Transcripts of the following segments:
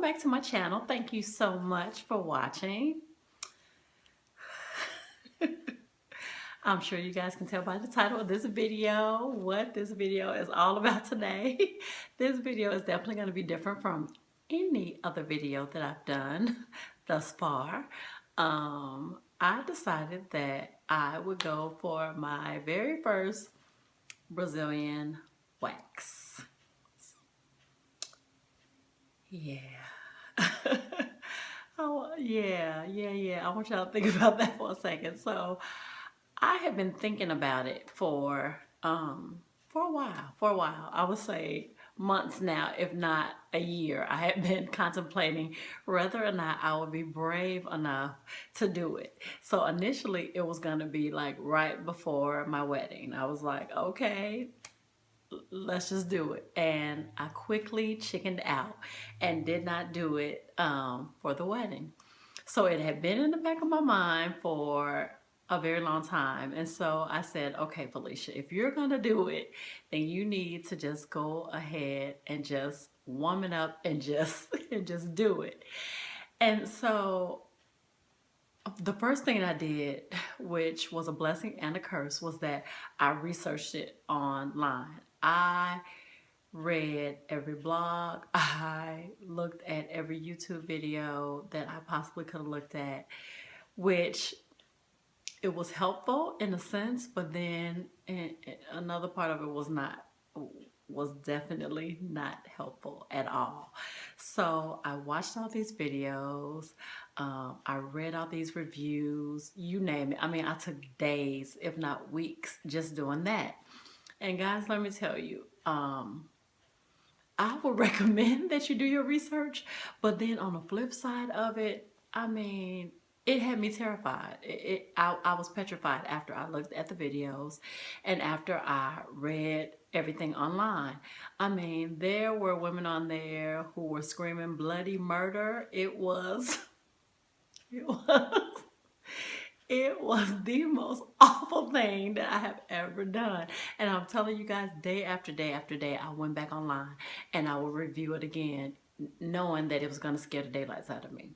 back to my channel. Thank you so much for watching. I'm sure you guys can tell by the title of this video what this video is all about today. This video is definitely going to be different from any other video that I've done thus far. I decided that I would go for my very first Brazilian wax. Yeah. Oh, yeah. I want y'all to think about that for a second. So I have been thinking about it for a while. I would say months now, if not a year. I have been contemplating whether or not I would be brave enough to do it. So initially it was going to be like right before my wedding. I was like, okay, let's just do it. And I quickly chickened out and did not do it for the wedding. So it had been in the back of my mind for a very long time. And so I said, okay, Felicia, if you're going to do it, then you need to just go ahead and just warm it up and just do it. And so the first thing I did, which was a blessing and a curse, was that I researched it online. I read every blog. I looked at every YouTube video that I possibly could have looked at, which it was helpful in a sense, but then another part of it was definitely not helpful at all. So I watched all these videos, I read all these reviews, you name it. I mean, I took days, if not weeks, just doing that. And guys, let me tell you, I would recommend that you do your research, but then on the flip side of it, I mean, it had me terrified. I was petrified after I looked at the videos and after I read everything online. I mean, there were women on there who were screaming bloody murder. It was the most awful thing that I have ever done. And I'm telling you guys, day after day after day, I went back online and I would review it again, knowing that it was going to scare the daylights out of me.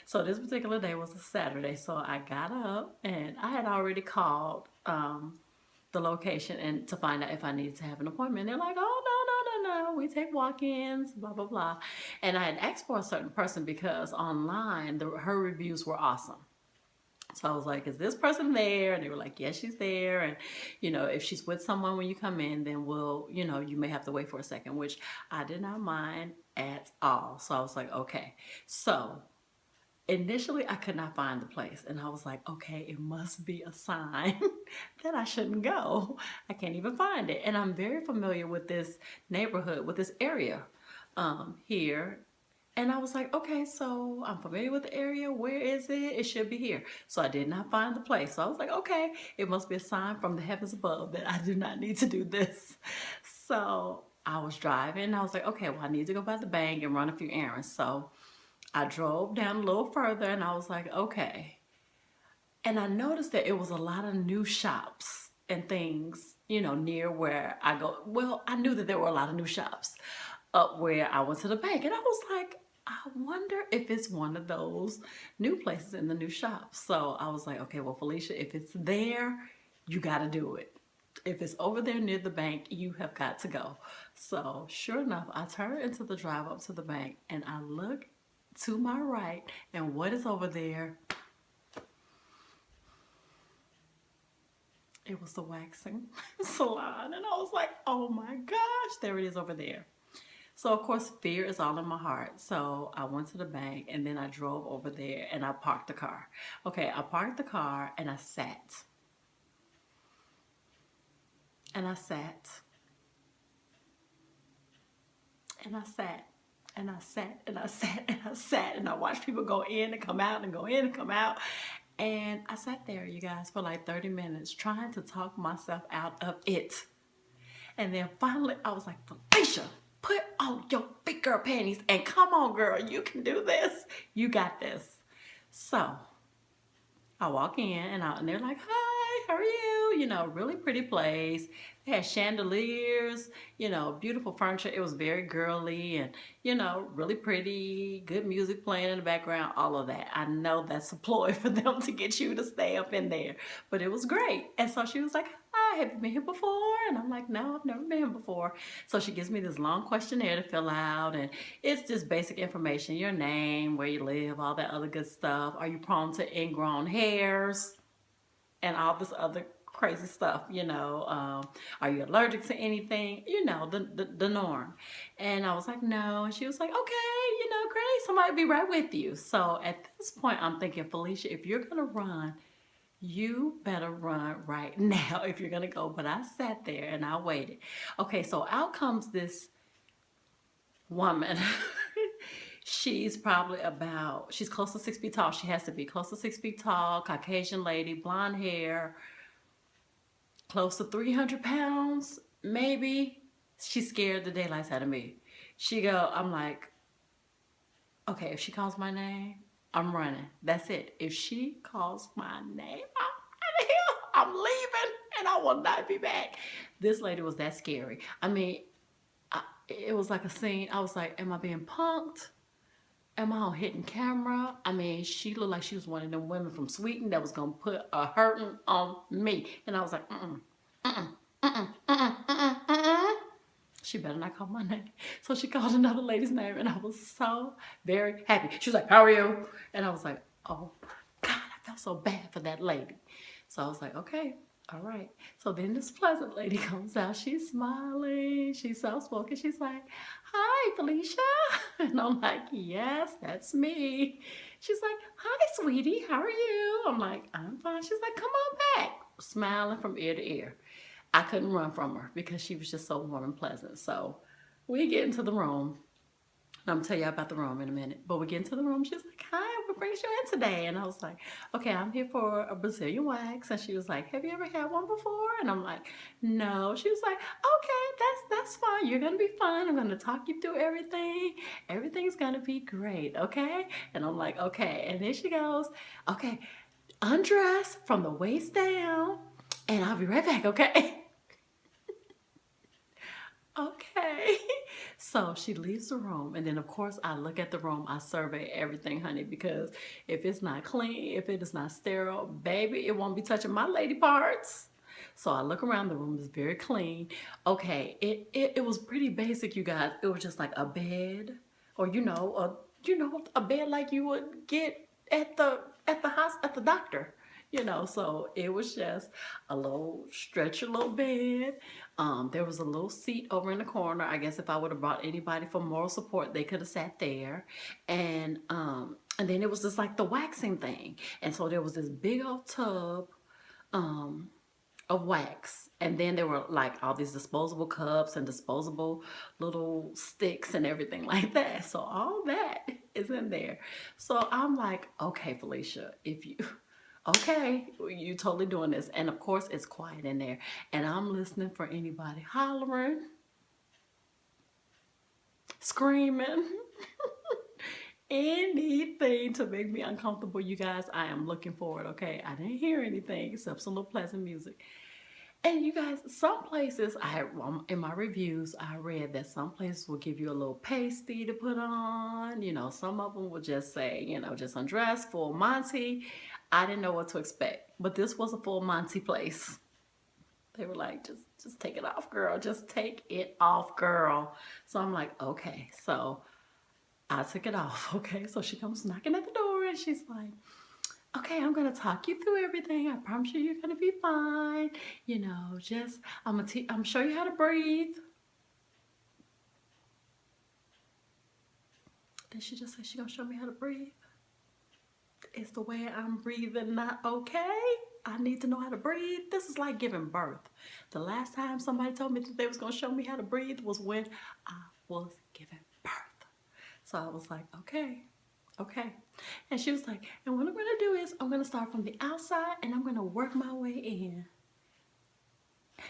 So this particular day was a Saturday, so I got up and I had already called the location and to find out if I needed to have an appointment. They're like, oh, no, we take walk-ins, blah, blah, blah. And I had asked for a certain person because online, her reviews were awesome. So I was like, is this person there? And they were like, yes, she's there. And, you know, if she's with someone when you come in, then you may have to wait for a second, which I did not mind at all. So I was like, okay. So initially I could not find the place. And I was like, okay, it must be a sign that I shouldn't go. I can't even find it. And I'm very familiar with this neighborhood, with this area here. And I was like, okay, so I'm familiar with the area. Where is it? It should be here. So I did not find the place. So I was like, okay, it must be a sign from the heavens above that I do not need to do this. So I was driving and I was like, okay, well, I need to go by the bank and run a few errands. So I drove down a little further and I was like, okay. And I noticed that it was a lot of new shops and things, you know, near where I go. Well, I knew that there were a lot of new shops up where I went to the bank. And I was like, I wonder if it's one of those new places in the new shop. So I was like, okay, well, Felicia, if it's there, you got to do it. If it's over there near the bank, you have got to go. So sure enough, I turned into the drive up to the bank and I look to my right, and what is over there? It was the waxing salon. And I was like, oh my gosh, there it is over there. So of course, fear is all in my heart. So I went to the bank and then I drove over there and I parked the car. Okay, I parked the car and I sat. And I sat. And I sat. And I sat and I sat and I sat and I watched people go in and come out and go in and come out. And I sat there, you guys, for like 30 minutes trying to talk myself out of it. And then finally I was like, Felicia, put on your big girl panties and come on, girl, you can do this. You got this. So I walk in and they're like, hi, how are you? you know, really pretty place. They had chandeliers, you know, beautiful furniture. It was very girly and, you know, really pretty, good music playing in the background, all of that. I know that's a ploy for them to get you to stay up in there, but it was great. And so she was like, "Hi, have you been here before?" And I'm like, "No, I've never been here before." So she gives me this long questionnaire to fill out, and it's just basic information: your name, where you live, all that other good stuff. Are you prone to ingrown hairs? And all this other crazy stuff, you know. Are you allergic to anything? You know, the norm. And I was like, no. And she was like, okay, you know, great. Somebody will be right with you. So at this point, I'm thinking, Felicia, if you're going to run, you better run right now if you're going to go. But I sat there and I waited. Okay, so out comes this woman. She's probably she's close to 6 feet tall. She has to be close to 6 feet tall, Caucasian lady, blonde hair, close to 300 pounds, maybe. She scared the daylights out of me. I'm like, okay, if she calls my name, I'm running. That's it. If she calls my name, I'm out of here. I'm leaving and I will not be back. This lady was that scary. I mean, it was like a scene. I was like, am I being punked? Am I on hidden camera? I mean, she looked like she was one of them women from Sweden that was gonna put a hurting on me. And I was like, she better not call my name. So she called another lady's name, and I was so very happy. She was like, "How are you?" And I was like, oh God, I felt so bad for that lady. So I was like, okay, all right. So then this pleasant lady comes out. She's smiling. She's soft-spoken. She's like, "Hi, Felicia." And I'm like, yes, that's me. She's like, "Hi, sweetie. How are you?" I'm like, "I'm fine." She's like, "Come on back." Smiling from ear to ear. I couldn't run from her because she was just so warm and pleasant. So we get into the room. I'm gonna tell you about the room in a minute. But we get into the room. She's like, "Hi, what brings you in today?" And I was like, "Okay, I'm here for a Brazilian wax." And she was like, "Have you ever had one before?" And I'm like, "No." She was like, "Okay, that's fine. You're gonna be fine. I'm gonna talk you through everything. Everything's gonna be great, okay?" And I'm like, "Okay." And then she goes, "Okay, undress from the waist down, and I'll be right back, okay?" Okay. So she leaves the room, and then of course I look at the room. I survey everything, honey, because if it's not clean, if it is not sterile, baby, it won't be touching my lady parts. So I look around. The room is very clean. Okay, it was pretty basic, you guys. It was just like a bed, or a bed like you would get at the house at the doctor. So it was just a little stretcher, little bed. There was a little seat over in the corner. I guess if I would have brought anybody for moral support, they could have sat there. And then it was just like the waxing thing. And so there was this big old tub um, of wax. And then there were like all these disposable cups and disposable little sticks and everything like that. So all that is in there. So I'm like, okay, Felicia, okay, you totally doing this. And of course it's quiet in there. And I'm listening for anybody hollering, screaming, anything to make me uncomfortable. You guys, I am looking for it, okay? I didn't hear anything except some little pleasant music. And you guys, some places, in my reviews, I read that some places will give you a little pasty to put on. Some of them will just say, just undress, full Monty. I didn't know what to expect, but this was a full Monty place. They were like, just take it off, girl. Just take it off, girl. So I'm like, okay. So I took it off, okay? So she comes knocking at the door, and she's like, "Okay, I'm gonna talk you through everything. I promise you're gonna be fine. I'm show you how to breathe." Then she just said she gonna show me how to breathe. Is the way I'm breathing not okay? I need to know how to breathe. This is like giving birth. The last time somebody told me that they was gonna show me how to breathe was when I was giving birth. So I was like, okay. Okay. And she was like, "And what I'm going to do is I'm going to start from the outside and I'm going to work my way in.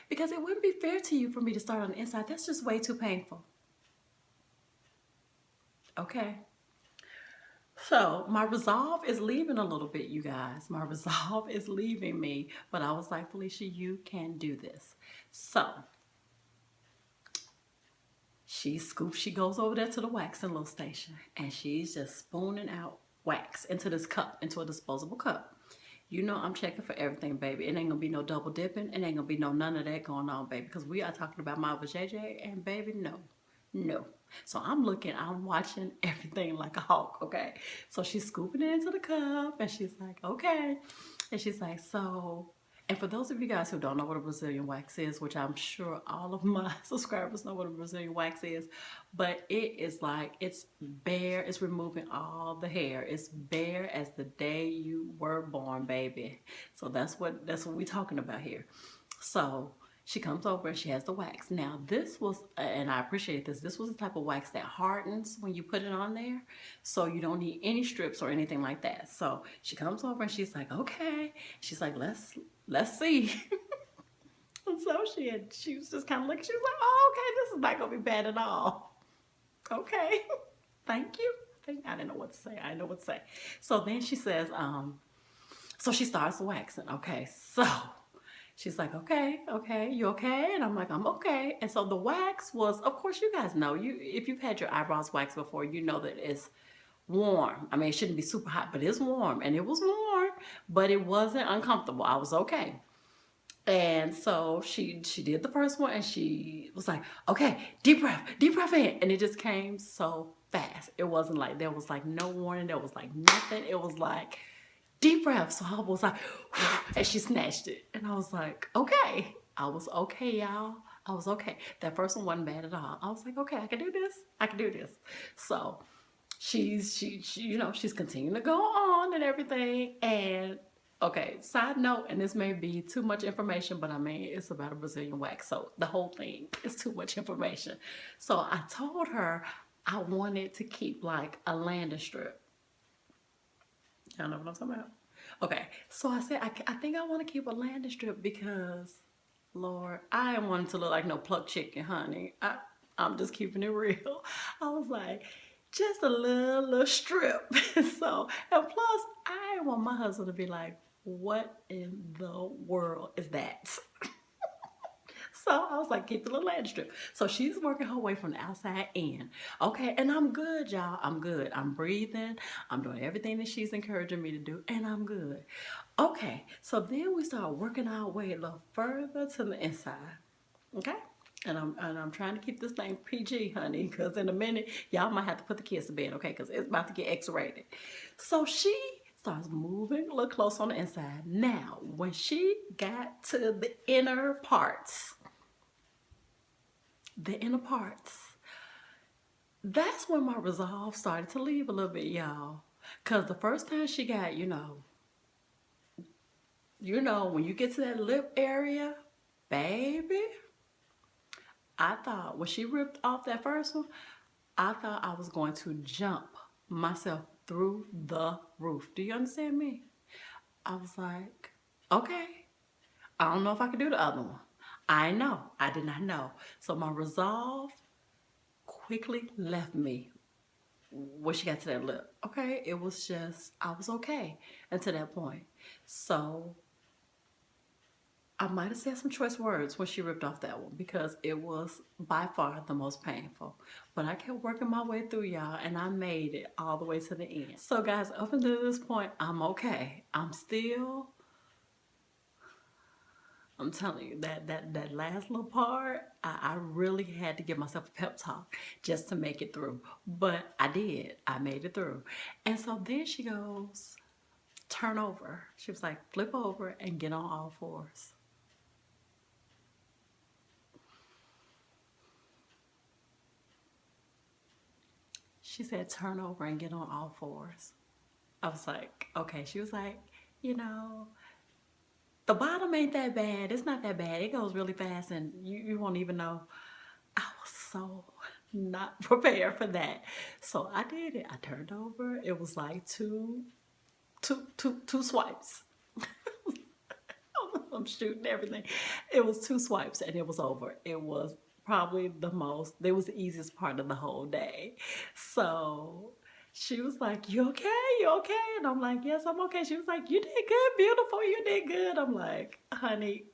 Because it wouldn't be fair to you for me to start on the inside. That's just way too painful." Okay. So my resolve is leaving a little bit, you guys. My resolve is leaving me. But I was like, Felicia, you can do this. So she goes over there to the waxing little station, and she's just spooning out wax into this cup, into a disposable cup. You know I'm checking for everything, baby. It ain't gonna be no double dipping. It ain't gonna be no none of that going on, baby. Because we are talking about my JJ, and baby, no. No. So I'm looking, I'm watching everything like a hawk, okay? So she's scooping it into the cup, and she's like, okay. And she's like, so, and for those of you guys who don't know what a Brazilian wax is, which I'm sure all of my subscribers know what a Brazilian wax is, but it is like, it's bare, it's removing all the hair. It's bare as the day you were born, baby. So that's what we're talking about here. So she comes over and she has the wax. Now this was, and I appreciate this was the type of wax that hardens when you put it on there. So you don't need any strips or anything like that. So she comes over and she's like, okay. She's like, let's see. And so she was just kind of looking, she was like, oh, okay, this is not gonna be bad at all. Okay, thank you. I didn't know what to say. I didn't know what to say. So then she says, so she starts waxing. Okay, so she's like, okay, you okay? And I'm like, I'm okay. And so the wax was, of course, you guys know, if you've had your eyebrows waxed before, you know that it's warm. I mean, it shouldn't be super hot, but it's warm. And it was warm, but it wasn't uncomfortable. I was okay. And so she did the first one, and she was like, okay, deep breath in. And it just came so fast. It wasn't like, there was like no warning. There was like nothing. It was like, deep breath. So I was like, and she snatched it. And I was like, okay. I was okay, y'all. I was okay. That first one wasn't bad at all. I was like, okay, I can do this. I can do this. So she's continuing to go on and everything. And okay, side note, and this may be too much information, but I mean, it's about a Brazilian wax. So the whole thing is too much information. So I told her I wanted to keep like a landing strip. Y'all know what I'm talking about? Okay, so I said, I think I want to keep a landing strip because, Lord, I didn't want it to look like no plucked chicken, honey. I'm just keeping it real. I was like, just a little strip. So, and plus, I didn't want my husband to be like, what in the world is that? So I was like, keep the little landing strip. So she's working her way from the outside in. Okay, and I'm good, y'all. I'm good. I'm breathing. I'm doing everything that she's encouraging me to do, and I'm good. Okay, so then we start working our way a little further to the inside. Okay? And I'm trying to keep this thing PG, honey, because in a minute, y'all might have to put the kids to bed, okay? Because it's about to get X-rated. So she starts moving a little close on the inside. Now, when she got to the inner parts, that's when my resolve started to leave a little bit, y'all. Because the first time she got, when you get to that lip area, baby, I thought when she ripped off that first one, I thought I was going to jump myself through the roof. Do you understand me? I was like, okay, I don't know if I can do the other one. I know, I did not know. So my resolve quickly left me when she got to that lip. Okay, it was just, I was okay until that point. So I might have said some choice words when she ripped off that one because it was by far the most painful. But I kept working my way through, y'all, and I made it all the way to the end. So guys, up until this point, I'm okay. I'm telling you, that last little part, I really had to give myself a pep talk just to make it through. But I did. I made it through. And so then she goes, turn over. She was like, flip over and get on all fours. She said, turn over and get on all fours. I was like, okay. She was like, the bottom ain't that bad. It's not that bad. It goes really fast and you won't even know. I was so not prepared for that. So I did it. I turned over. It was like two swipes. I'm shooting everything. It was 2 swipes and it was over. It was probably it was the easiest part of the whole day. So She was like, "You okay? You okay?" And I'm like, "Yes, I'm okay." She was like, "You did good, beautiful. You did good." I'm like, "Honey,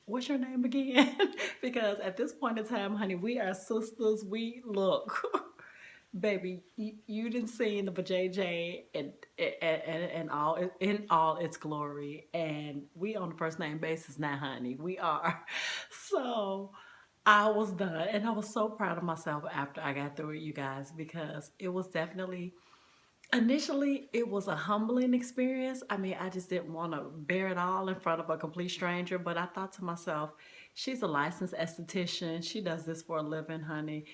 what's your name again?" Because at this point in time, honey, we are sisters. We look, baby, you didn't see the JJ and all in all its glory, and we on the first name basis now, honey. We are. So I was done, and I was so proud of myself after I got through it, you guys, because it was definitely initially it was a humbling experience. I mean, I just didn't want to bear it all in front of a complete stranger, but I thought to myself, she's a licensed esthetician. She does this for a living, honey.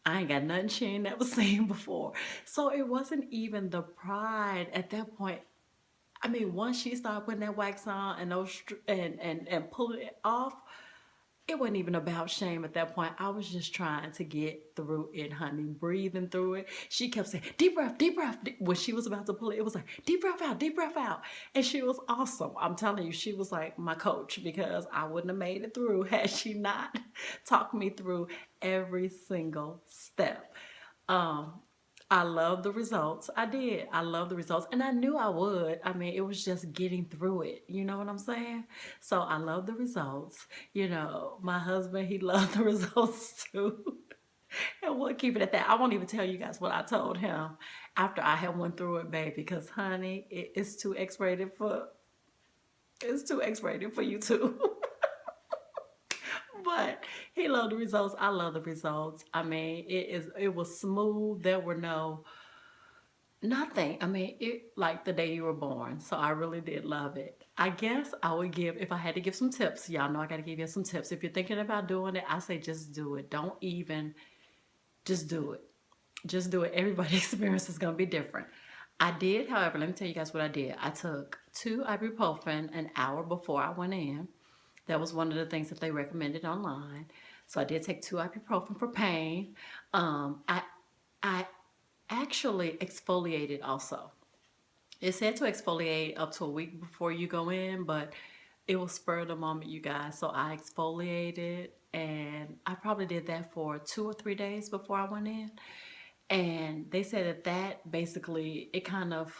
I ain't got nothing she ain't never seen before. So it wasn't even the pride at that point. I mean, once she started putting that wax on and and pulling it off, it wasn't even about shame at that point. I was just trying to get through it, honey, breathing through it. She kept saying, deep breath, deep breath. When she was about to pull it, it was like, deep breath out, deep breath out. And she was awesome. I'm telling you, she was like my coach because I wouldn't have made it through had she not talked me through every single step. Um, I love the results. I did. I love the results. And I knew I would. I mean, it was just getting through it. You know what I'm saying? So I love the results. You know, my husband, he loved the results too. And we'll keep it at that. I won't even tell you guys what I told him after I had went through it, baby, because honey, it's too X-rated for you too. But he loved the results. I love the results. I mean, it was smooth. There were no nothing. I mean, it like the day you were born. So I really did love it. I guess I would give, if I had to give some tips, y'all know I got to give you some tips. If you're thinking about doing it, I say just do it. Don't even, just do it. Just do it. Everybody's experience is going to be different. I did, however, let me tell you guys what I did. I took 2 ibuprofen an hour before I went in. That was one of the things that they recommended online. So I did take 2 ibuprofen for pain. I actually exfoliated also. It said to exfoliate up to a week before you go in, but it was spur of the moment, you guys. So I exfoliated and I probably did that for 2 or 3 days before I went in. And they said that basically it kind of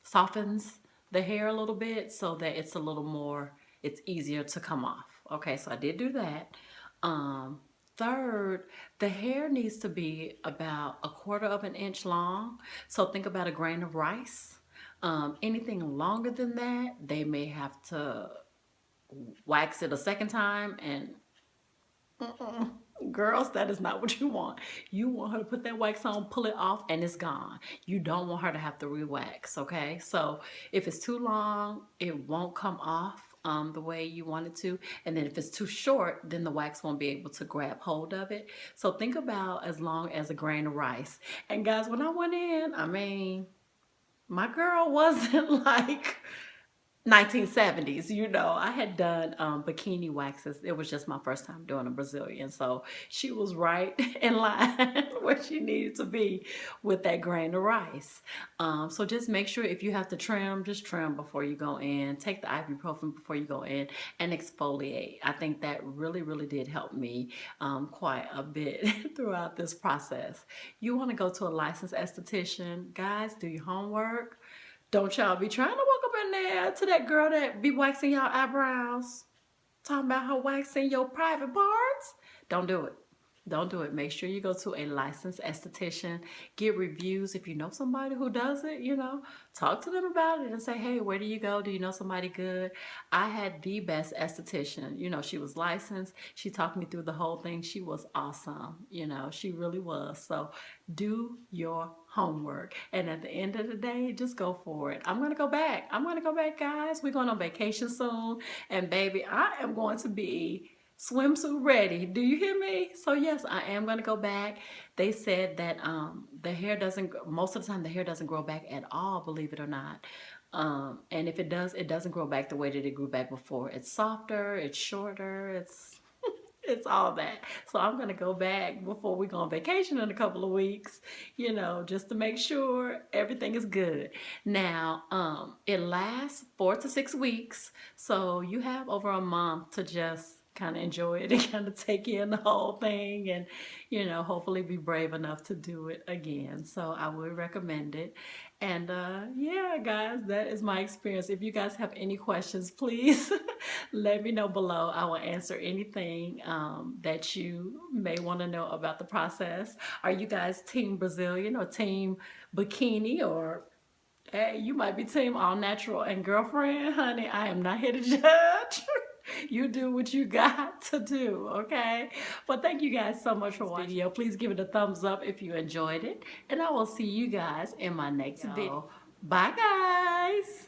softens the hair a little bit so that it's a little more, it's easier to come off. Okay, so I did do that. Um, Third, the hair needs to be about a quarter of an inch long. So think about a grain of rice. Anything longer than that, they may have to wax it a second time and girls, that is not what you want. You want her to put that wax on, pull it off, and it's gone. You don't want her to have to re-wax, okay? So if it's too long, it won't come off the way you want it to. And then if it's too short, then the wax won't be able to grab hold of it. So think about as long as a grain of rice. And guys, when I went in, I mean, my girl wasn't like 1970s, you know, I had done bikini waxes. It was just my first time doing a Brazilian. So she was right in line where she needed to be with that grain of rice. So just make sure if you have to trim, just trim before you go in. Take the ibuprofen before you go in and exfoliate. I think that really, really did help me quite a bit throughout this process. You want to go to a licensed esthetician. Guys, do your homework. Don't y'all be trying to walk up in there to that girl that be waxing y'all eyebrows, talking about her waxing your private parts. Don't do it. Don't do it. Make sure you go to a licensed esthetician. Get reviews. If you know somebody who does it, you know, talk to them about it and say, hey, where do you go? Do you know somebody good? I had the best esthetician. You know, she was licensed. She talked me through the whole thing. She was awesome. You know, she really was. So do your homework. And at the end of the day, just go for it. I'm going to go back. I'm going to go back, guys. We're going on vacation soon. And baby, I am going to be swimsuit ready. Do you hear me? So yes, I am going to go back. They said that the hair doesn't, most of the time the hair doesn't grow back at all, believe it or not. And if it does, it doesn't grow back the way that it grew back before. It's softer, it's shorter, it's all that. So I'm going to go back before we go on vacation in a couple of weeks, you know, just to make sure everything is good. Now, it lasts 4 to 6 weeks. So you have over a month to just kind of enjoy it and kind of take in the whole thing and, hopefully be brave enough to do it again. So I would recommend it. And yeah, guys, that is my experience. If you guys have any questions, please let me know below. I will answer anything that you may want to know about the process. Are you guys team Brazilian or team bikini, or hey, you might be team all natural and girlfriend? Honey, I am not here to judge. You do what you got to do, okay? But thank you guys so much for watching this video. Please give it a thumbs up if you enjoyed it. And I will see you guys in my next video. Bye, guys.